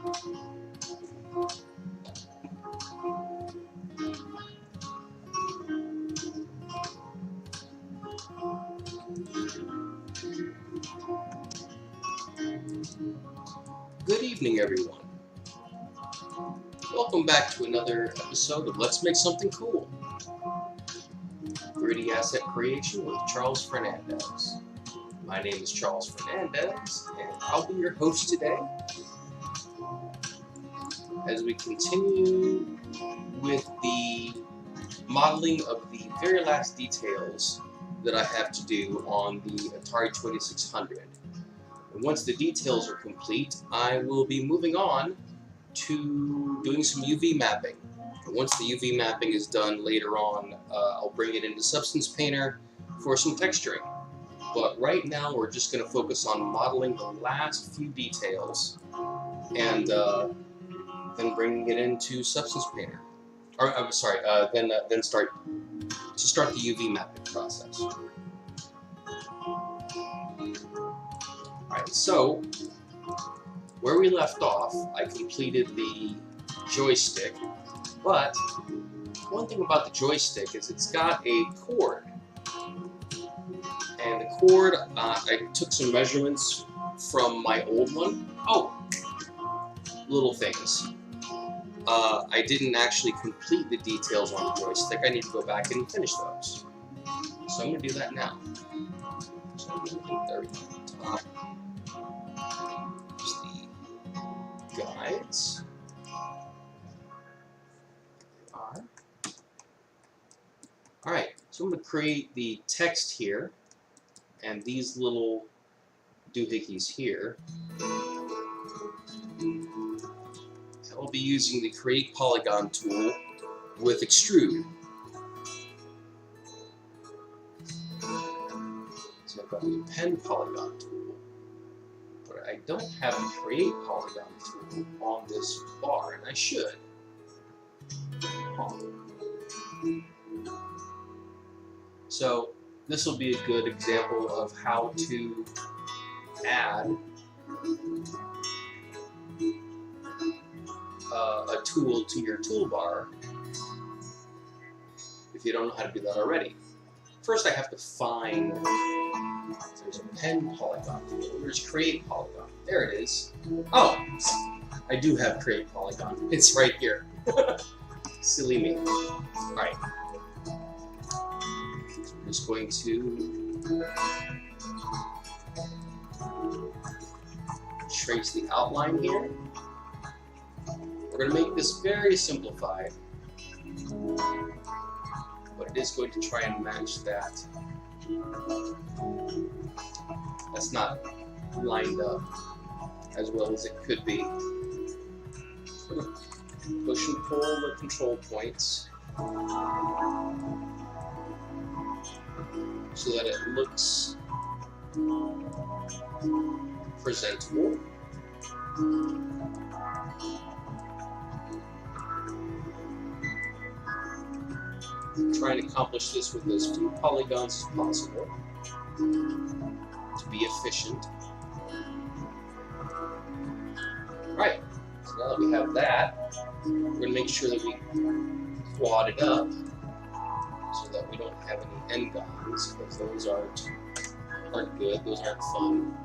Good evening, everyone. Welcome back to another episode of Let's Make Something Cool. 3D Asset Creation with Charles Fernandez. My name is Charles Fernandez, and I'll be your host today as we continue with the modeling of the very last details that I have to do on the Atari 2600. And once the details are complete, I will be moving on to doing some UV mapping. And once the UV mapping is done later on, I'll bring it into Substance Painter for some texturing. But right now we're just going to focus on modeling the last few details and then bringing it into Substance Painter. Or I'm sorry, then start the UV mapping process. Alright, so where we left off, I completed the joystick, but one thing about the joystick is it's got a cord. And the cord, I took some measurements from my old one. Oh, little things. I didn't actually complete the details on the joystick. I need to go back and finish those. So I'm going to do that now. So I'm going to put there at the top. There's the guides. Alright, so I'm going to create the text here, and these little doohickeys here. I'll be using the Create Polygon tool with Extrude. So I've got the Pen Polygon tool, but I don't have the Create Polygon tool on this bar, and I should. So this will be a good example of how to add a tool to your toolbar if you don't know how to do that already. First I have to find, there's a Pen Polygon tool. Where's Create Polygon? There it is. Oh, I do have Create Polygon. It's right here. Silly me. Alright. I'm just going to trace the outline here. We're going to make this very simplified, but it is going to try and match that. That's not lined up as well as it could be. So we're going to push and pull the control points so that it looks presentable. Trying to accomplish this with as few polygons as possible to be efficient. Right, so now that we have that, we're going to make sure that we quad it up so that we don't have any n-gons, because those aren't good, those aren't fun.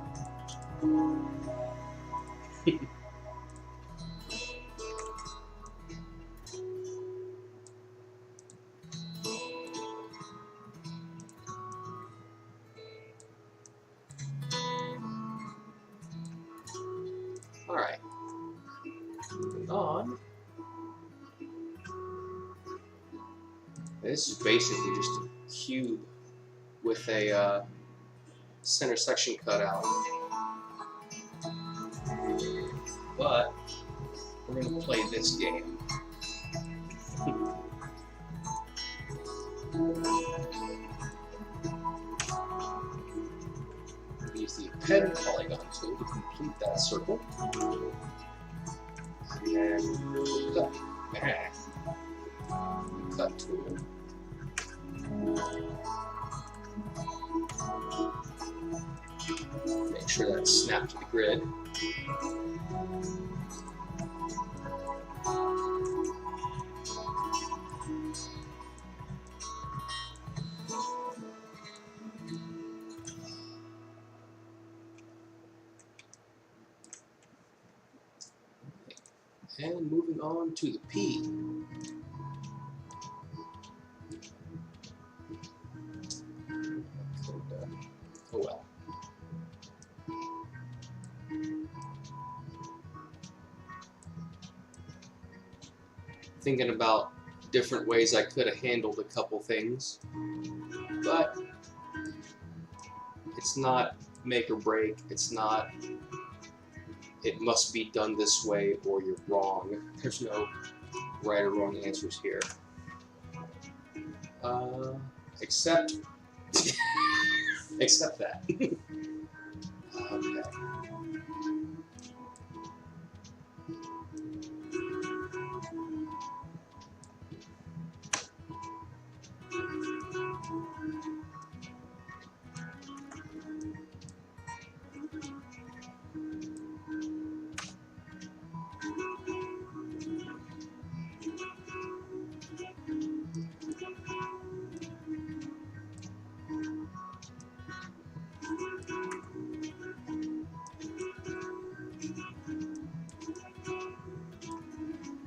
Alright, moving on. This is basically just a cube with a center section cut out. But we're going to play this game. Use the Pen Polygon tool to complete that circle. And cut tool. Make sure that's snapped to the grid. And moving on to the P. Oh well. Thinking about different ways I could have handled a couple things, but it's not make or break. It's not it must be done this way or you're wrong. There's no right or wrong answers here. Except that. Okay.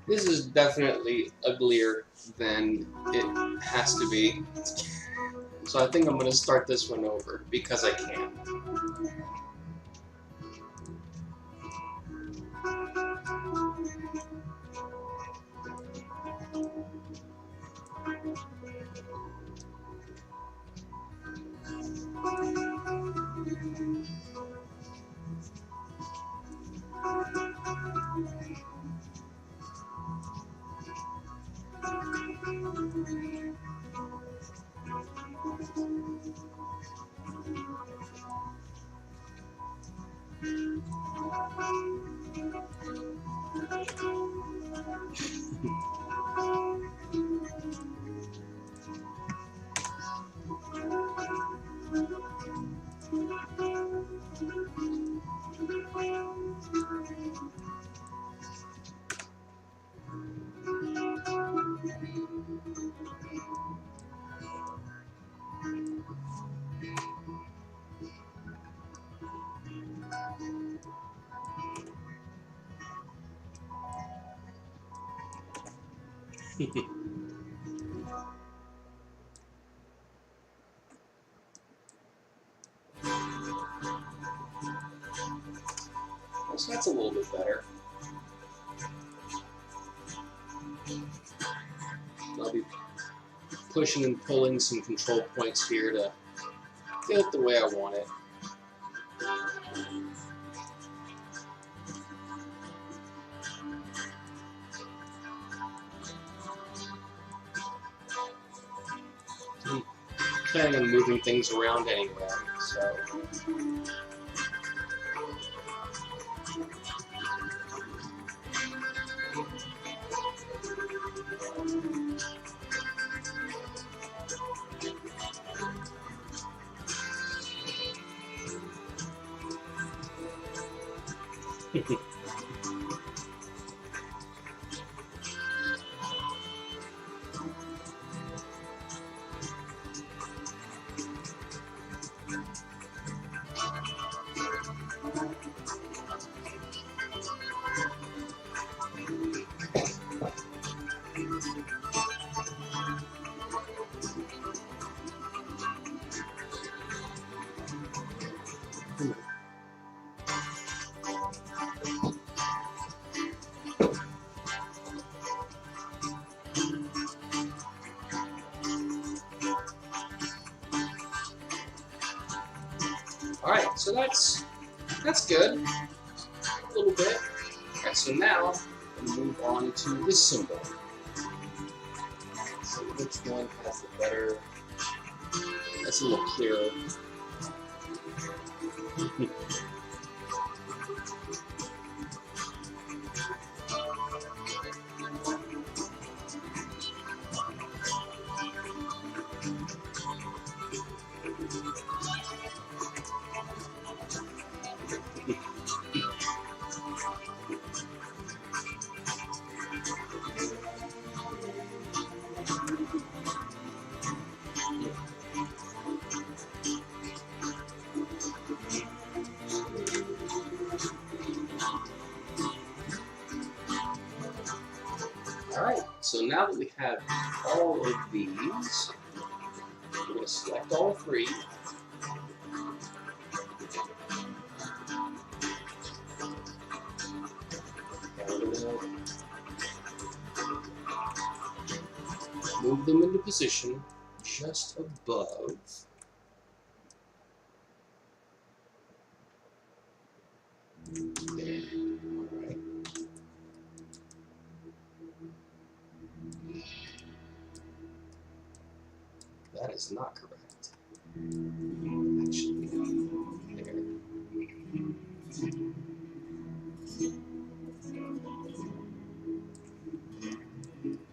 This is definitely uglier than it has to be. So I think I'm going to start this one over because I can. So that's a little bit better. I'll be pushing and pulling some control points here to get it the way I want it. I'm planning on moving things around anyway, so. Alright, so that's good. A little bit. Alright, so now I'm going to move on to this symbol. So which one has the better... That's a little clearer. Alright, so now that we have all of these, we're going to select all three. And we're going to move them into position just above there. Alright. That is not correct. Actually, there.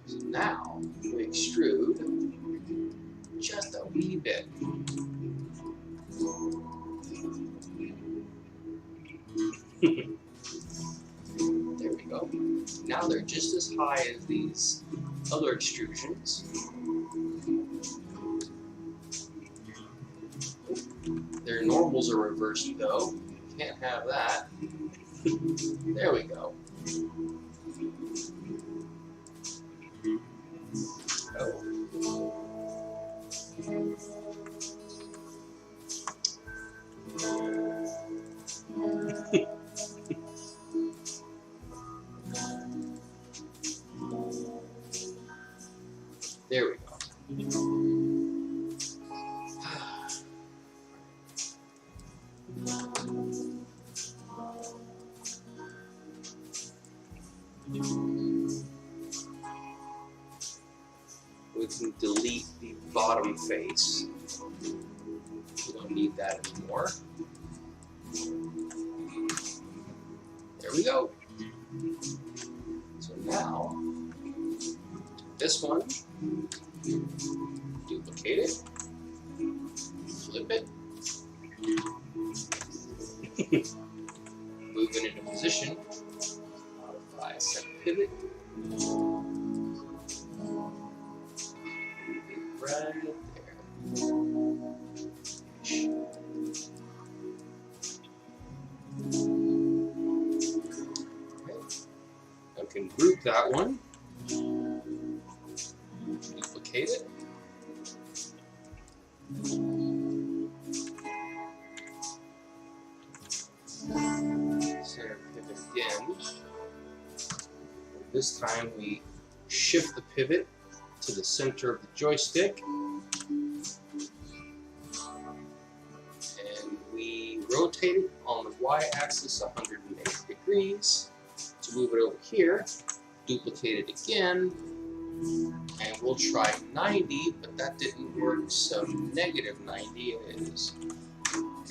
So now we extrude just a wee bit. There we go. Now they're just as high as these other extrusions. Their normals are reversed though. Can't have that. There we go. Oh. There we go. We can delete the bottom face. We don't need that anymore. There we go. So now, this one, duplicate it, flip it, move it into position, modify set pivot, right there. I can group that one, duplicate it, center pivot again. This time we shift the pivot to the center of the joystick, and we rotate it on the y-axis 180 degrees. To move it over here, duplicate it again, and we'll try 90, but that didn't work, so negative 90 it is.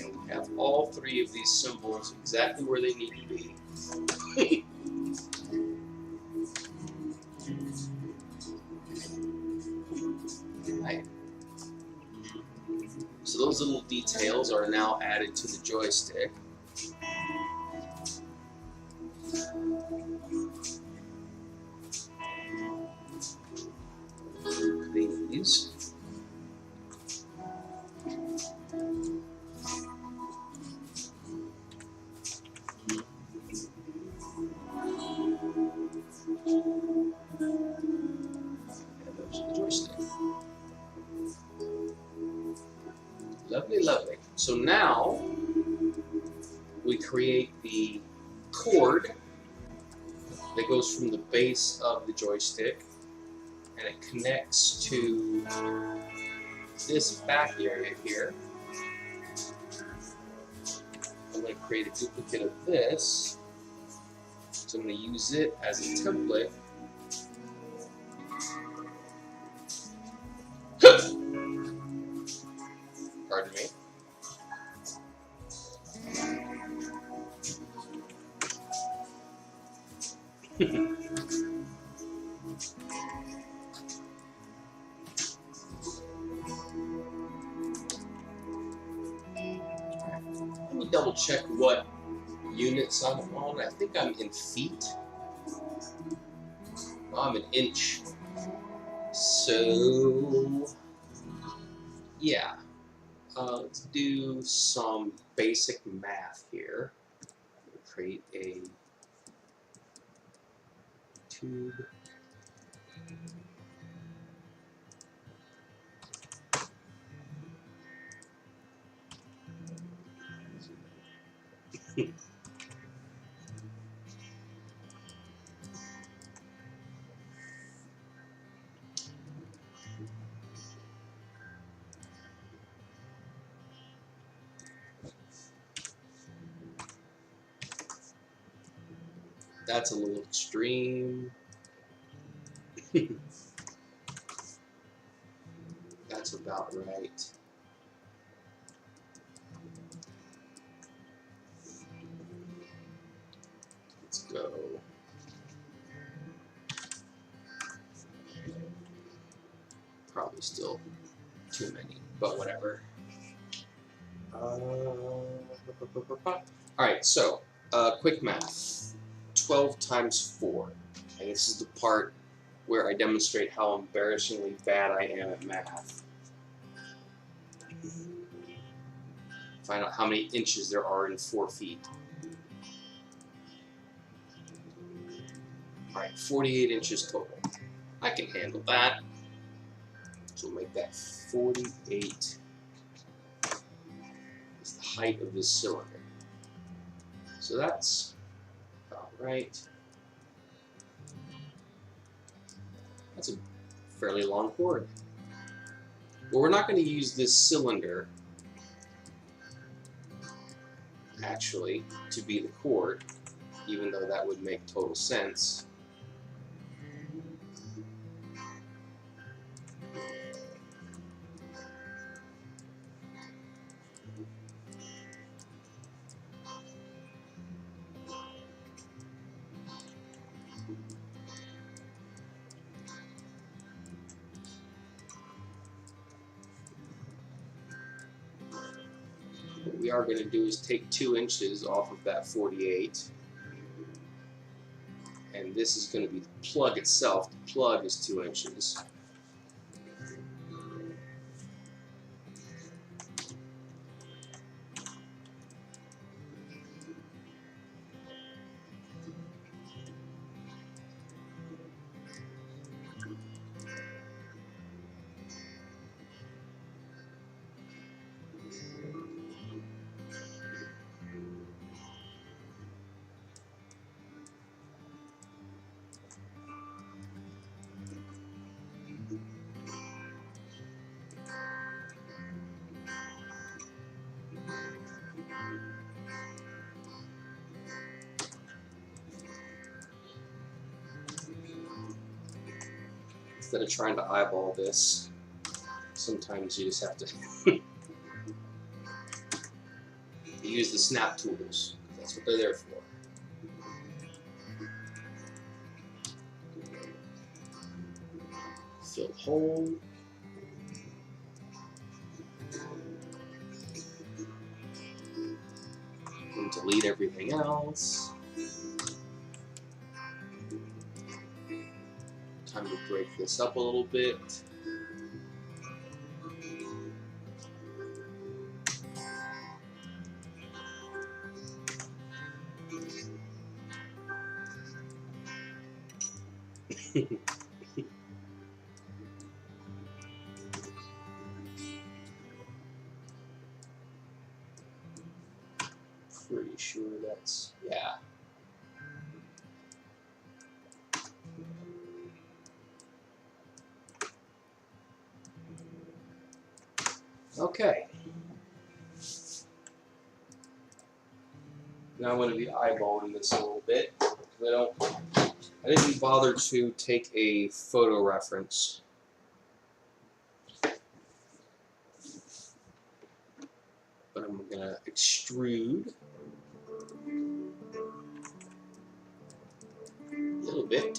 And we have all three of these symbols exactly where they need to be. Right. So those little details are now added to the joystick. These. And there's the joystick. Lovely, lovely. So now we create the cord that goes from the base of the joystick, and it connects to this back area here. I'm going to create a duplicate of this, so I'm going to use it as a template. Pardon me. Let me double check what units I'm on. I think I'm in feet. No, I'm an inch. So, yeah. Let's do some basic math here. Create a tube That's a little extreme. That's about right. Let's go. Probably still too many, but whatever. Alright, so quick math. 12 times 4. And this is the part where I demonstrate how embarrassingly bad I am at math. Find out how many inches there are in 4 feet. Alright, 48 inches total. I can handle that. So we'll make that 48 is the height of this cylinder. So that's about right. That's a fairly long cord. But we're not going to use this cylinder, actually, to be the cord, even though that would make total sense. What we are going to do is take 2 inches off of that 48, and this is going to be the plug itself. The plug is 2 inches. Instead of trying to eyeball this, sometimes you just have to use the snap tools. That's what they're there for. Fill the hole. And delete everything else. Time to break this up a little bit. Pretty sure that's, yeah. Okay. Now I'm going to be eyeballing this a little bit. I didn't bother to take a photo reference. But I'm going to extrude a little bit.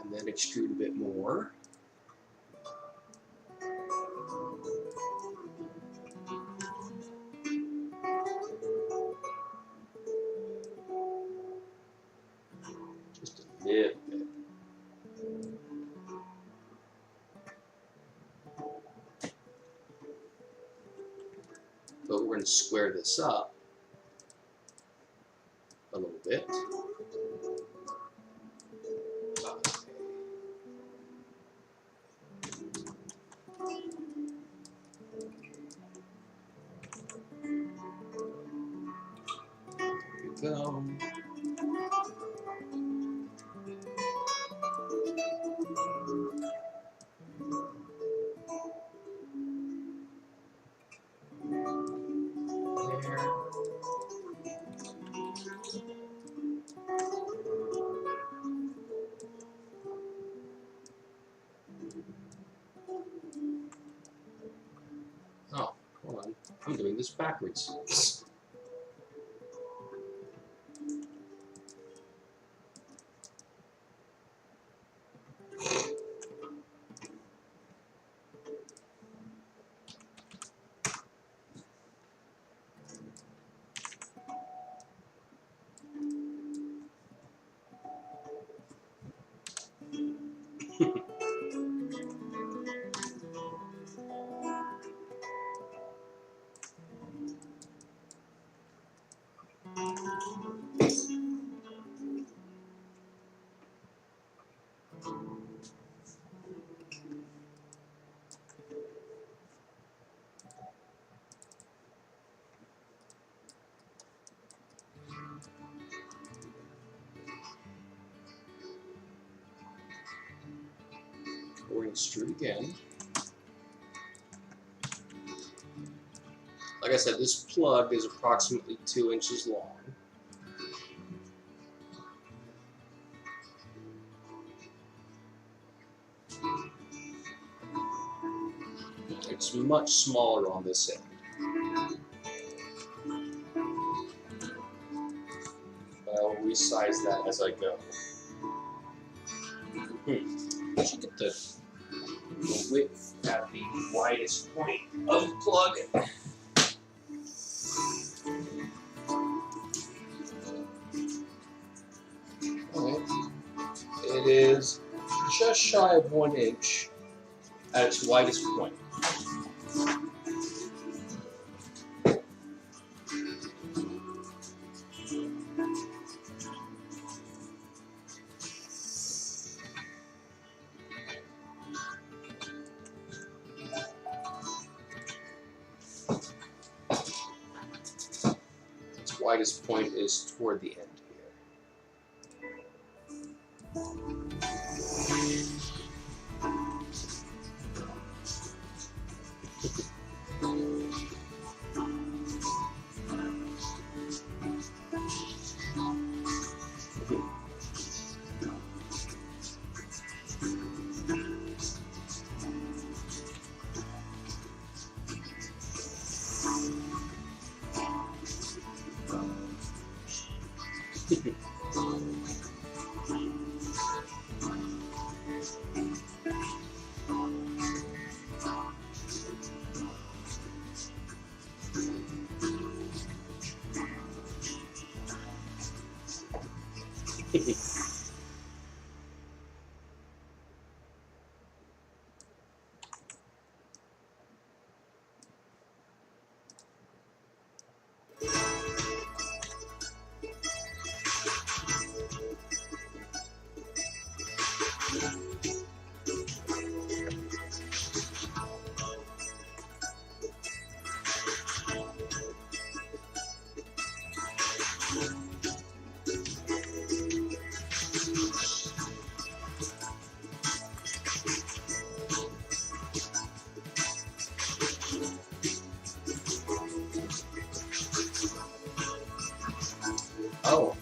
And then extrude a bit more. Just a little bit. But we're going to square this up a little bit. Go. I'm doing this backwards. We're going to extrude again. Like I said, this plug is approximately 2 inches long. It's much smaller on this end. I'll resize that as I go. I should get the width at the widest point of the plug. Alright. It is just shy of 1 inch at its widest point. Its widest point is toward the end here. Oh.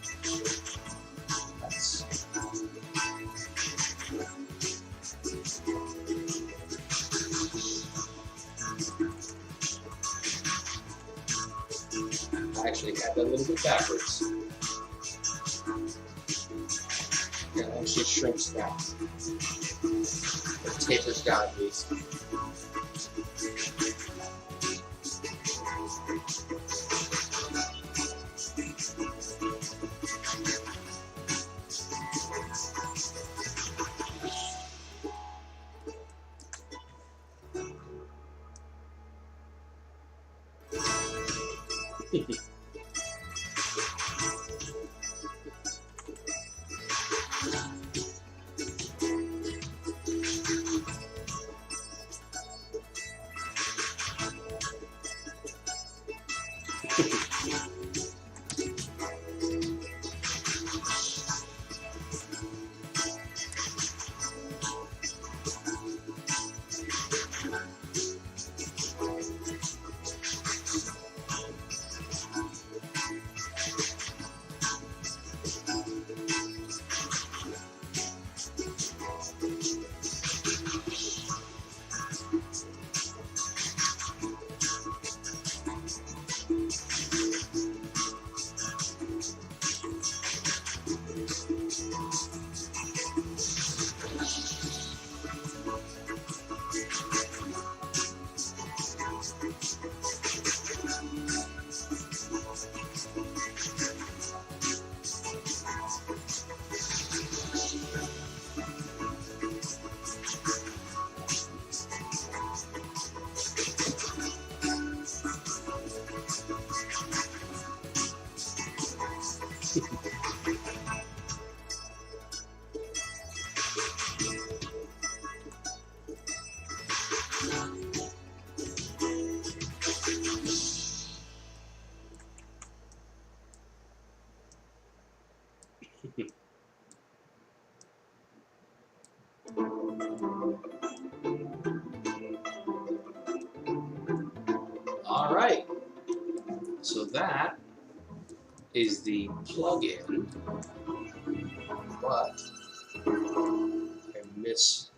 I actually had that a little bit backwards. Yeah, it actually shrinks down. It tapers down at least. All right. So that is the plug-in, but I misjudged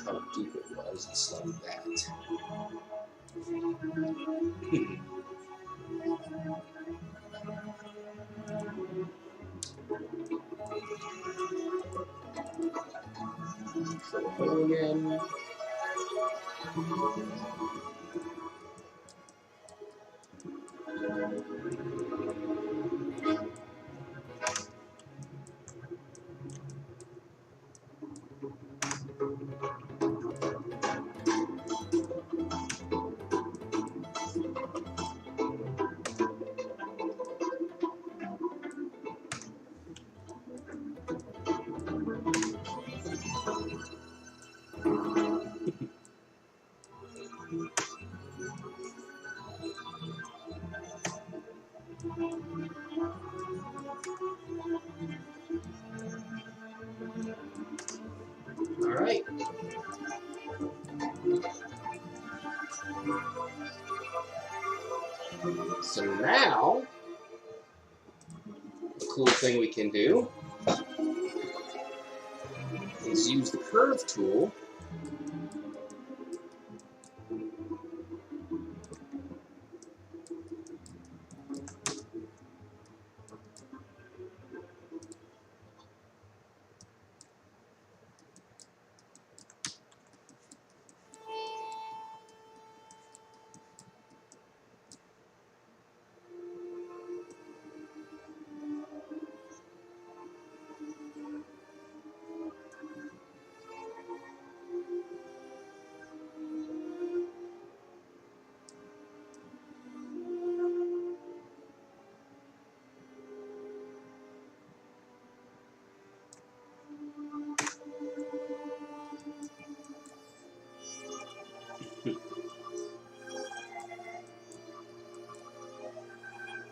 how deep it was. It's like that. Drill a hole again. All right. So now, the cool thing we can do is use the curve tool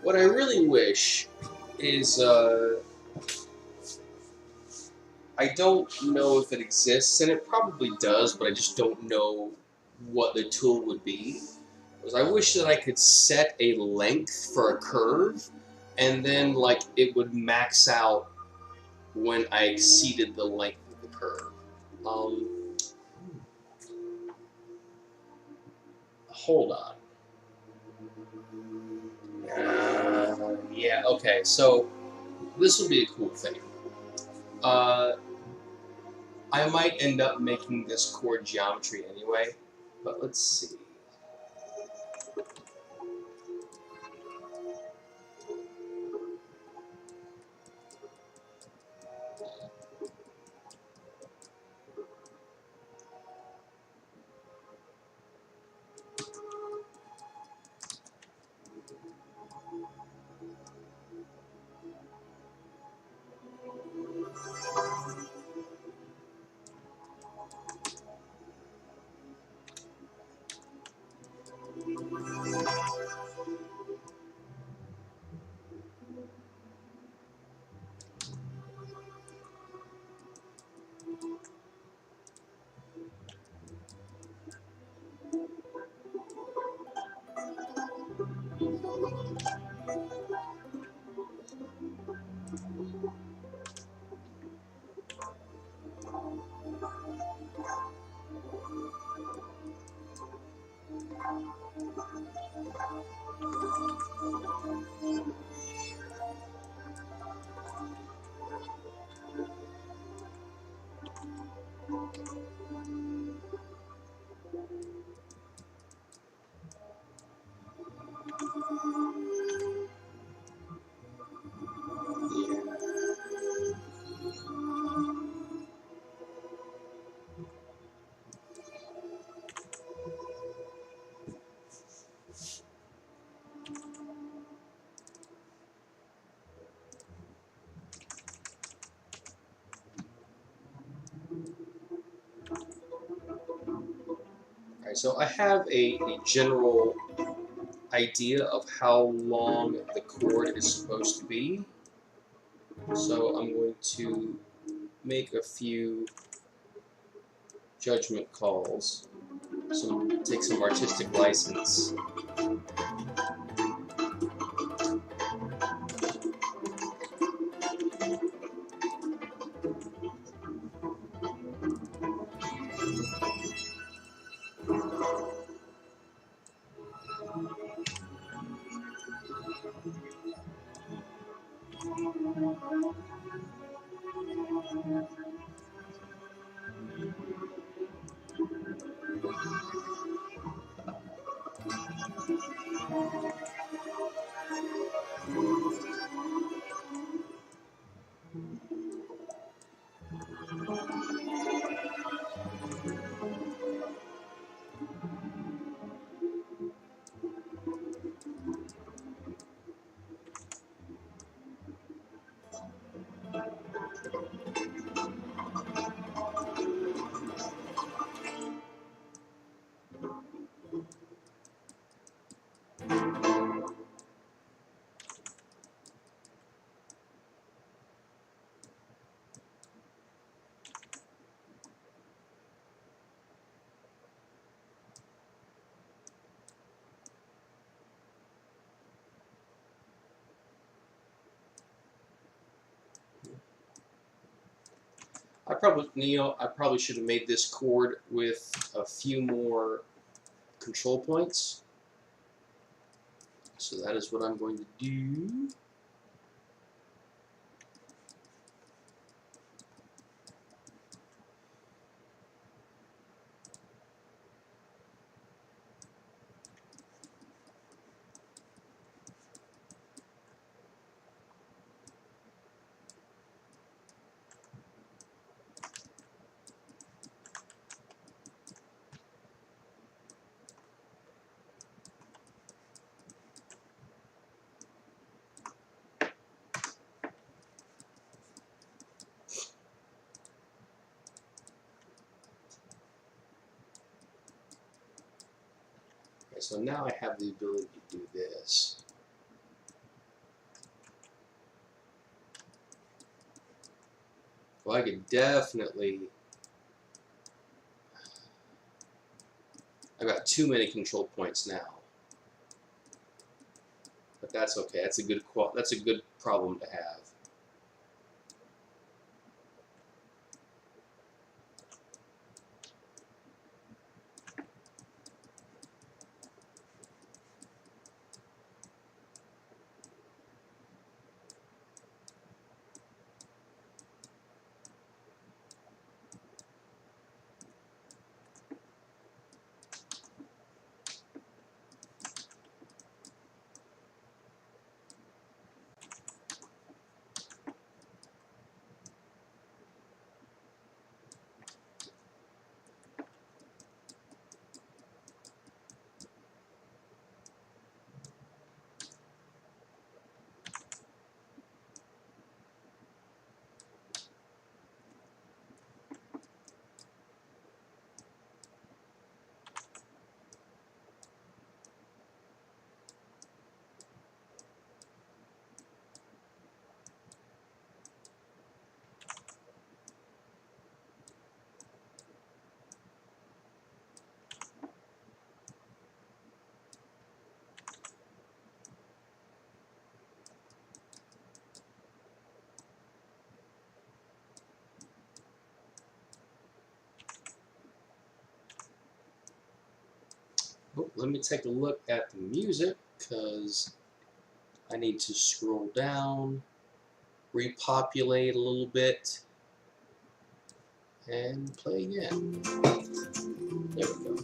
What I really wish is, I don't know if it exists, and it probably does, but I just don't know what the tool would be. I wish that I could set a length for a curve, and then like it would max out when I exceeded the length of the curve. Hold on. Yeah, okay, so this would be a cool thing. I might end up making this chord geometry anyway, but let's see. Alright, so I have a general idea of how long the chord is supposed to be. So I'm going to make a few judgment calls. take some artistic license. I probably should have made this chord with a few more control points. So that is what I'm going to do. Okay, so now I have the ability to do this. Well, I could definitely... I've got too many control points now. But that's okay. That's a good problem to have. Oh, let me take a look at the music, because I need to scroll down, repopulate a little bit, and play again. There we go.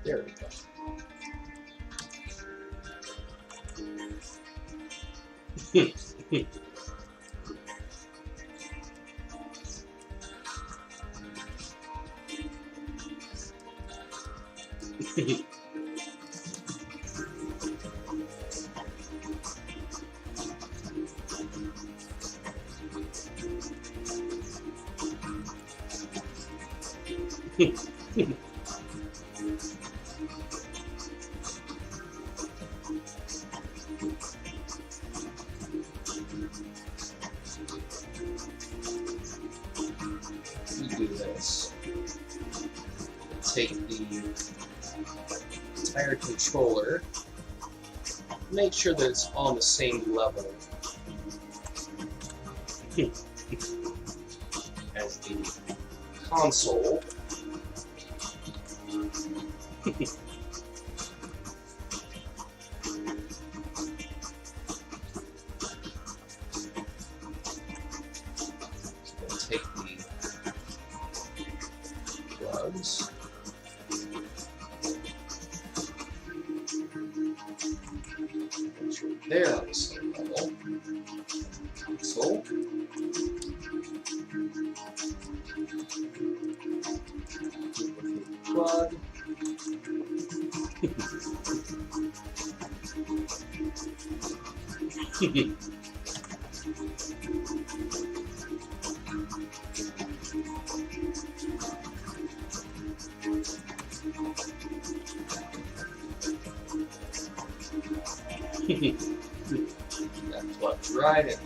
There we go. Do this. Take the entire controller, make sure that it's on the same level as the console. Take the plugs. Make sure they're on the same level. Console. Duplicate plug. That plugs right in.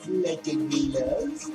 Making me love.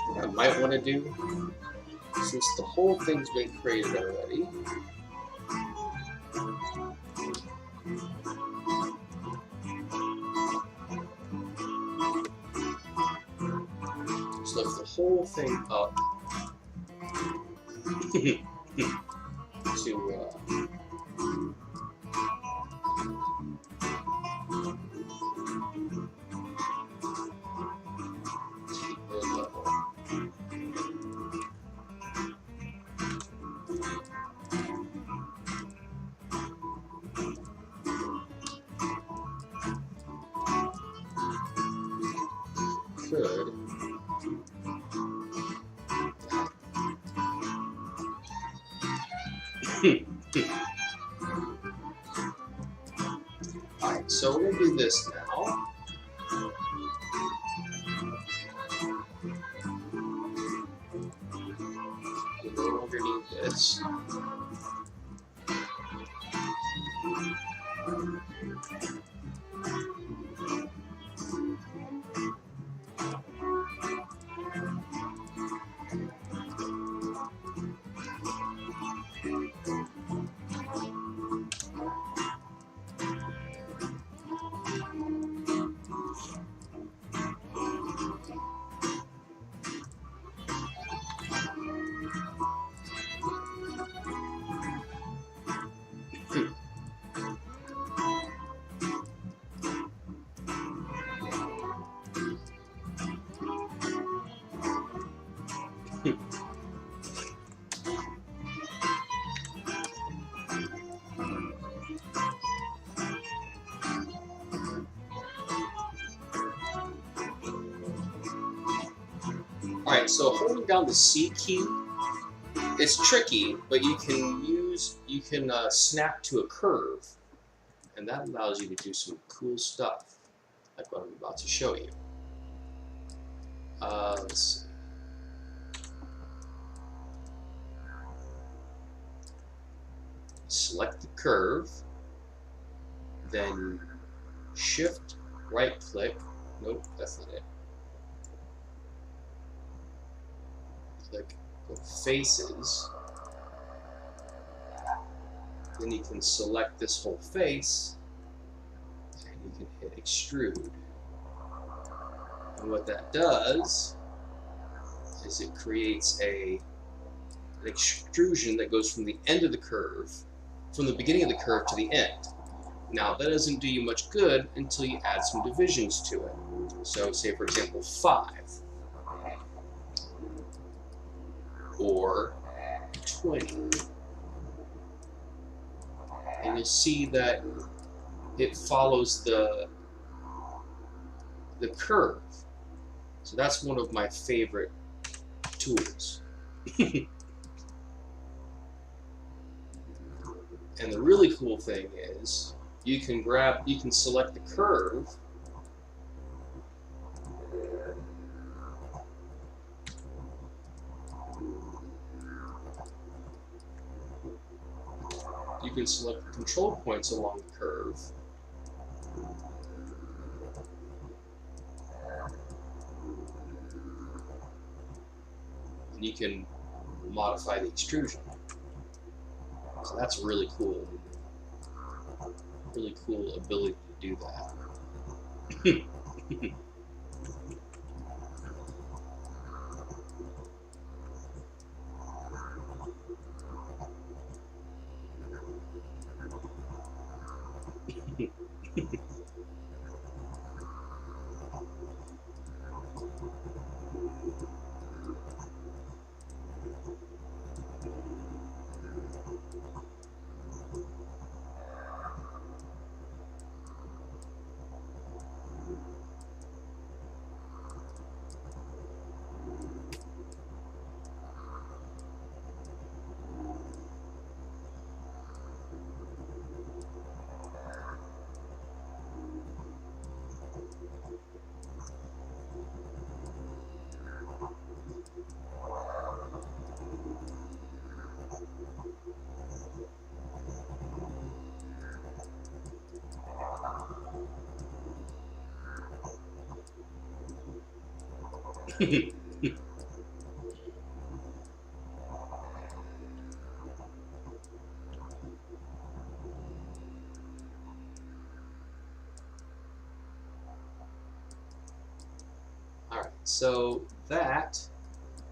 What I might want to do, since the whole thing's been created already, just lift the whole thing up to could. Alright, so we'll do this now. We'll go underneath this. Alright, so holding down the C key, it's tricky, but you can snap to a curve, and that allows you to do some cool stuff, like what I'm about to show you. Let's see. Select the curve, then shift right click. Nope, that's not it. Click faces. Then you can select this whole face, and you can hit extrude. And what that does is it creates an extrusion that goes from the end of the curve, from the beginning of the curve to the end. Now, that doesn't do you much good until you add some divisions to it. So, say, for example, 5 or 20. And you'll see that it follows the curve. So that's one of my favorite tools. And the really cool thing is you can select the curve, you can select the control points along the curve, and you can modify the extrusion. So that's really cool. Really cool ability to do that. Alright, so that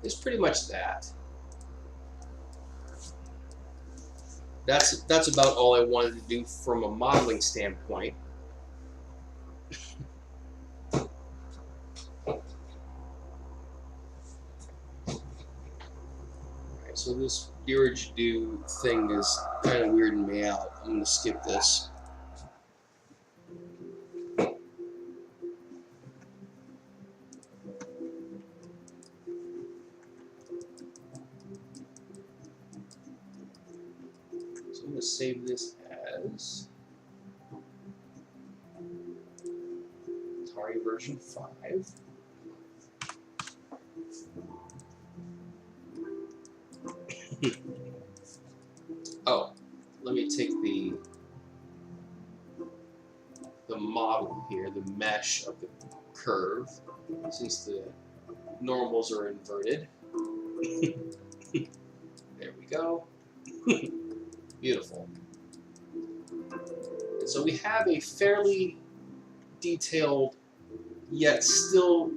is pretty much that. That's about all I wanted to do from a modeling standpoint. Alright, so this dirigible thing is kind of weirding me out. I'm going to skip this. So I'm going to save this as Atari version 5. Oh, let me take the model here, the mesh of the curve, since the normals are inverted. There we go. Beautiful. And so we have a fairly detailed, yet still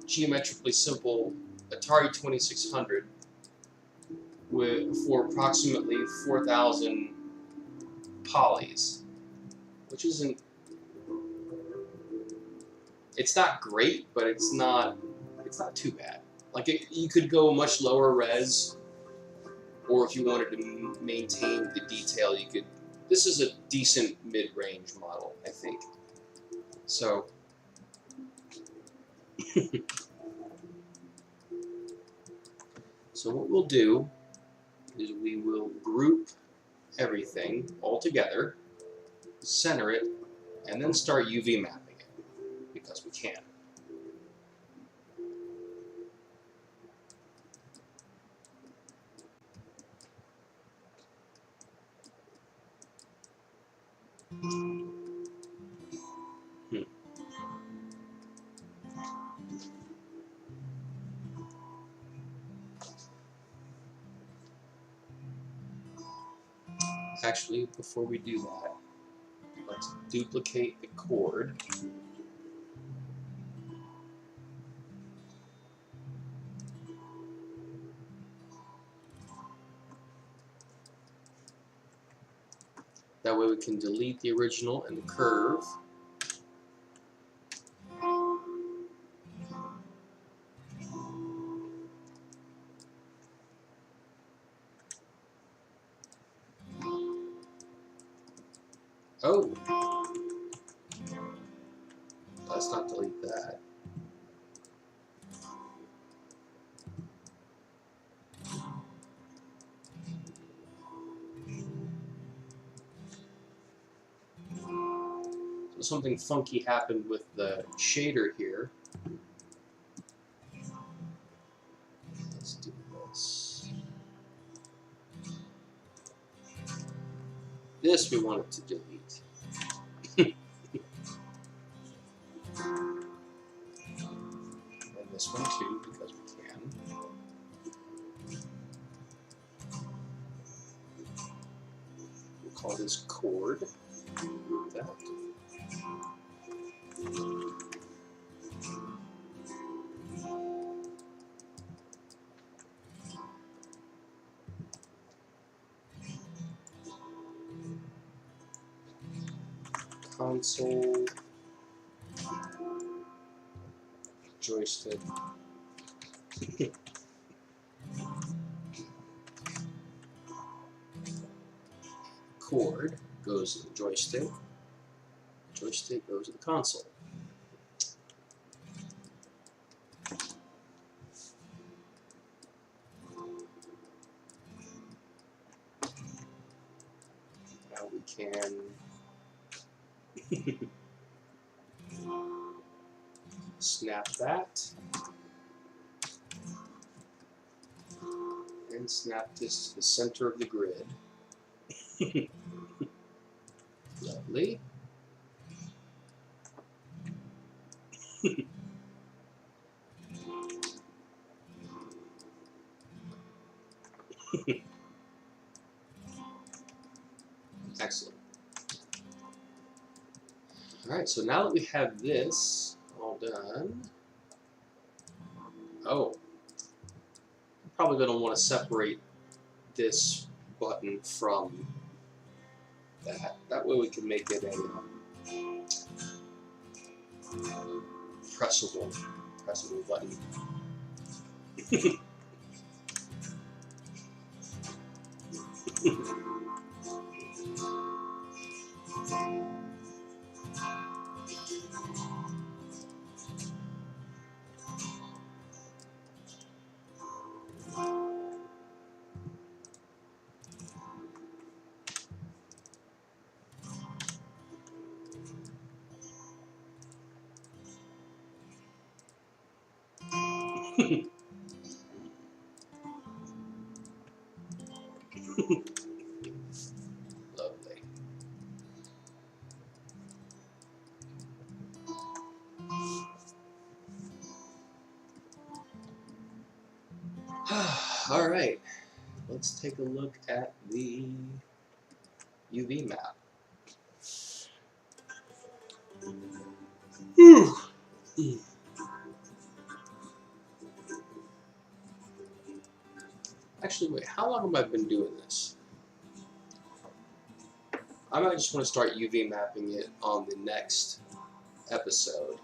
geometrically simple Atari 2600 for approximately 4,000 polys, which isn't, it's not great, but it's not too bad. Like you could go much lower res, or if you wanted to maintain the detail, you could. This is a decent mid-range model, I think. So. So what we'll do is we will group everything all together, center it, and then start UV mapping it, because we can. Actually, before we do that, let's duplicate the chord. That way we can delete the original and the curve. Oh, let's not delete that. So something funky happened with the shader here. Let's do this. This we wanted to delete. And this one too, because we can. We'll call this chord. That. Console, joystick, chord goes to the joystick, joystick goes to the console. Now we can snap that and snap this to the center of the grid. Lovely. Excellent. Alright, so now that we have this all done, I'm probably going to want to separate this button from that. That way we can make it a pressable button. Lovely. All right, let's take a look at the UV map. Actually, wait, how long have I been doing this? I might just want to start UV mapping it on the next episode,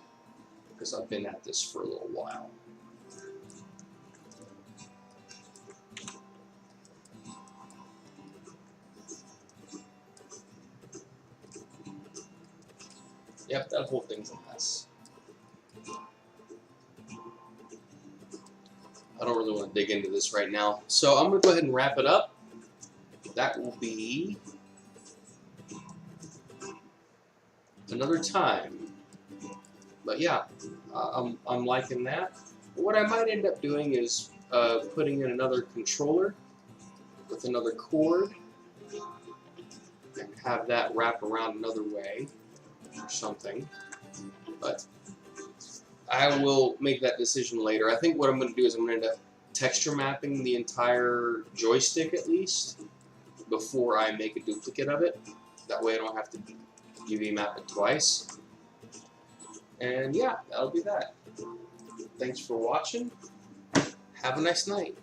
because I've been at this for a little while. Yep, that whole thing's a mess. I don't really want to dig into this right now. So I'm going to go ahead and wrap it up. That will be another time. But yeah, I'm liking that. What I might end up doing is putting in another controller with another cord and have that wrap around another way or something. But I will make that decision later. I think what I'm going to do is I'm going to end up texture mapping the entire joystick at least before I make a duplicate of it. That way I don't have to UV map it twice. And yeah, that'll be that. Thanks for watching. Have a nice night.